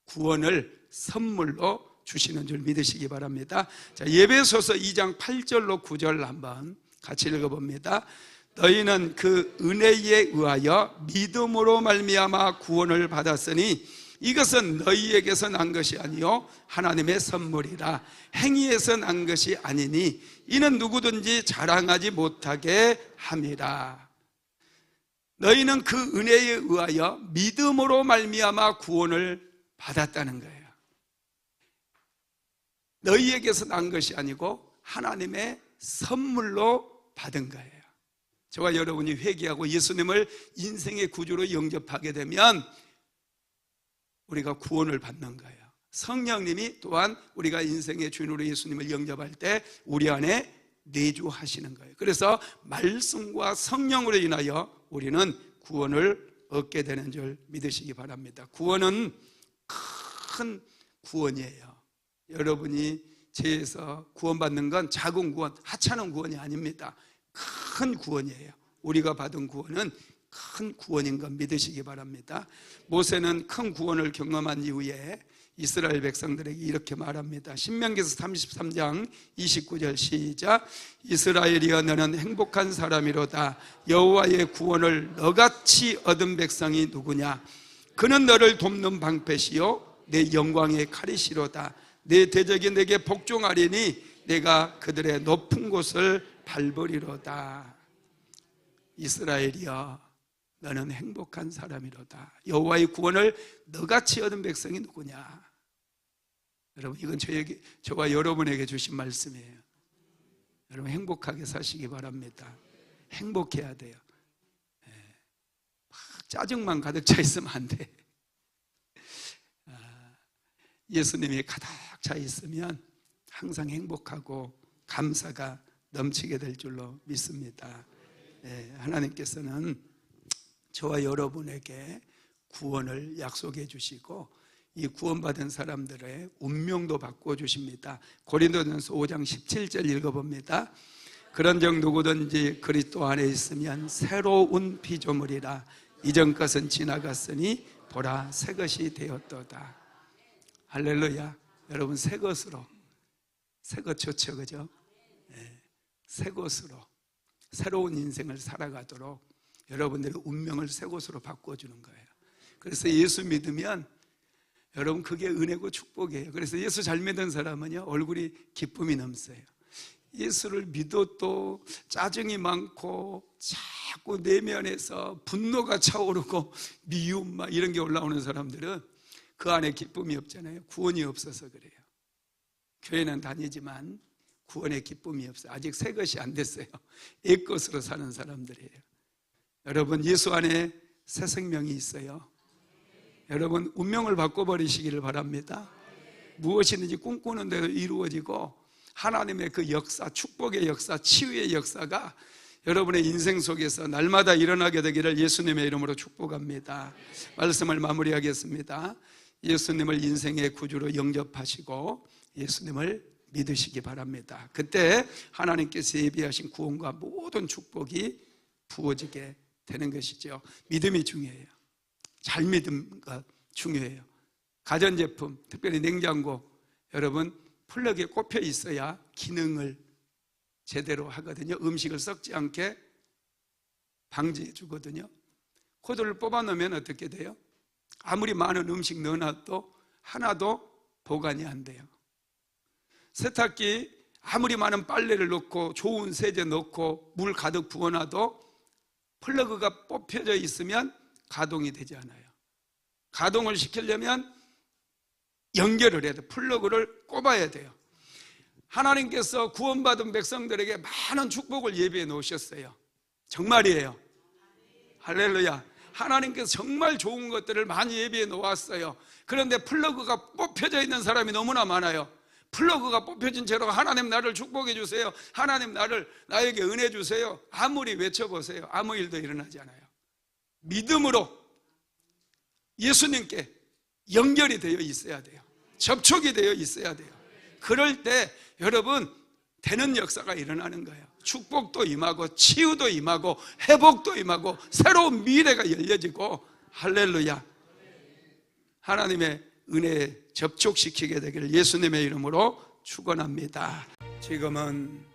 구원을 선물로 주시는 줄 믿으시기 바랍니다. 자, 에베소서 2장 8절로 9절 한번 같이 읽어봅니다. 너희는 그 은혜에 의하여 믿음으로 말미암아 구원을 받았으니 이것은 너희에게서 난 것이 아니요 하나님의 선물이라. 행위에서 난 것이 아니니 이는 누구든지 자랑하지 못하게 함이라. 너희는 그 은혜에 의하여 믿음으로 말미암아 구원을 받았다는 거예요. 너희에게서 난 것이 아니고 하나님의 선물로 받은 거예요. 저와 여러분이 회개하고 예수님을 인생의 구주로 영접하게 되면 우리가 구원을 받는 거예요. 성령님이 또한 우리가 인생의 주인으로 예수님을 영접할 때 우리 안에 내주하시는 거예요. 그래서 말씀과 성령으로 인하여 우리는 구원을 얻게 되는 줄 믿으시기 바랍니다. 구원은 큰 구원이에요. 여러분이 죄에서 구원받는 건 작은 구원, 하찮은 구원이 아닙니다. 큰 구원이에요. 우리가 받은 구원은 큰 구원인 것 믿으시기 바랍니다. 모세는 큰 구원을 경험한 이후에 이스라엘 백성들에게 이렇게 말합니다. 신명기서 33장 29절 시작. 이스라엘이여 너는 행복한 사람이로다. 여호와의 구원을 너같이 얻은 백성이 누구냐. 그는 너를 돕는 방패시요 내 영광의 칼이시로다. 내 대적이 내게 복종하리니 내가 그들의 높은 곳을 밟으리로다. 이스라엘이여 너는 행복한 사람이로다. 여호와의 구원을 너같이 얻은 백성이 누구냐. 여러분 이건 저와 여러분에게 주신 말씀이에요. 여러분 행복하게 사시기 바랍니다. 행복해야 돼요. 막 짜증만 가득 차 있으면 안 돼. 예수님이 가득 차 있으면 항상 행복하고 감사가 넘치게 될 줄로 믿습니다. 하나님께서는 저와 여러분에게 구원을 약속해 주시고 이 구원받은 사람들의 운명도 바꿔주십니다. 고린도전서 5장 17절 읽어봅니다. 그런즉 누구든지 그리스도 안에 있으면 새로운 피조물이라. 이전 것은 지나갔으니 보라 새 것이 되었도다. 할렐루야. 여러분 새 것으로, 새 것 좋죠, 그죠? 새 것으로 새로운 인생을 살아가도록 여러분들의 운명을 새 것으로 바꿔주는 거예요. 그래서 예수 믿으면 여러분 그게 은혜고 축복이에요. 그래서 예수 잘 믿은 사람은요 얼굴이 기쁨이 넘쳐요. 예수를 믿어도 짜증이 많고 자꾸 내면에서 분노가 차오르고 미움 막 이런 게 올라오는 사람들은 그 안에 기쁨이 없잖아요. 구원이 없어서 그래요. 교회는 다니지만 구원의 기쁨이 없어요. 아직 새 것이 안 됐어요. 옛 것으로 사는 사람들이에요. 여러분 예수 안에 새 생명이 있어요. 여러분 운명을 바꿔버리시기를 바랍니다. 무엇이든지 꿈꾸는 대로 이루어지고 하나님의 그 역사, 축복의 역사, 치유의 역사가 여러분의 인생 속에서 날마다 일어나게 되기를 예수님의 이름으로 축복합니다. 말씀을 마무리하겠습니다. 예수님을 인생의 구주로 영접하시고 예수님을 믿으시기 바랍니다. 그때 하나님께서 예비하신 구원과 모든 축복이 부어지게 되는 것이죠. 믿음이 중요해요. 잘 믿는 것 중요해요. 가전제품, 특별히 냉장고, 여러분 플러그에 꼽혀 있어야 기능을 제대로 하거든요. 음식을 썩지 않게 방지해 주거든요. 코드를 뽑아 놓으면 어떻게 돼요? 아무리 많은 음식 넣어놔도 하나도 보관이 안 돼요. 세탁기 아무리 많은 빨래를 넣고 좋은 세제 넣고 물 가득 부어놔도 플러그가 뽑혀져 있으면 가동이 되지 않아요. 가동을 시키려면 연결을 해야 돼요. 플러그를 꼽아야 돼요. 하나님께서 구원받은 백성들에게 많은 축복을 예비해 놓으셨어요. 정말이에요. 할렐루야. 하나님께서 정말 좋은 것들을 많이 예비해 놓았어요. 그런데 플러그가 뽑혀져 있는 사람이 너무나 많아요. 플러그가 뽑혀진 채로 하나님 나를 축복해 주세요, 하나님 나에게 은혜 주세요, 아무리 외쳐보세요. 아무 일도 일어나지 않아요. 믿음으로 예수님께 연결이 되어 있어야 돼요. 접촉이 되어 있어야 돼요. 그럴 때 여러분 되는 역사가 일어나는 거예요. 축복도 임하고 치유도 임하고 회복도 임하고 새로운 미래가 열려지고, 할렐루야. 하나님의 은혜에 접촉시키게 되기를 예수님의 이름으로 축원합니다. 지금은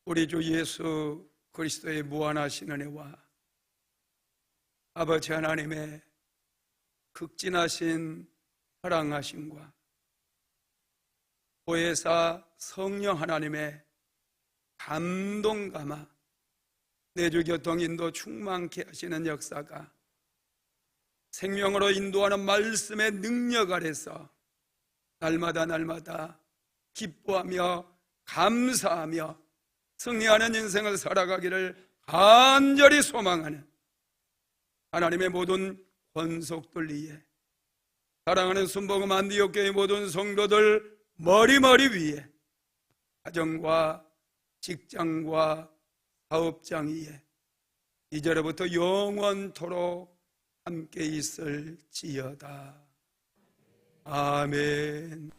우리 주 예수 그리스도의 무한하신 은혜와 아버지 하나님의 극진하신 사랑하심과 보혜사 성령 하나님의 감동 감화, 내주 교통 인도 충만케 하시는 역사가 생명으로 인도하는 말씀의 능력 아래서 날마다 기뻐하며 감사하며 승리하는 인생을 살아가기를 간절히 소망하는 하나님의 모든 권속들 위에, 사랑하는 순복음 안디옥교회 모든 성도들 머리 위에, 가정과 직장과 사업장 위에 이제로부터 영원토록 함께 있을지어다. 아멘.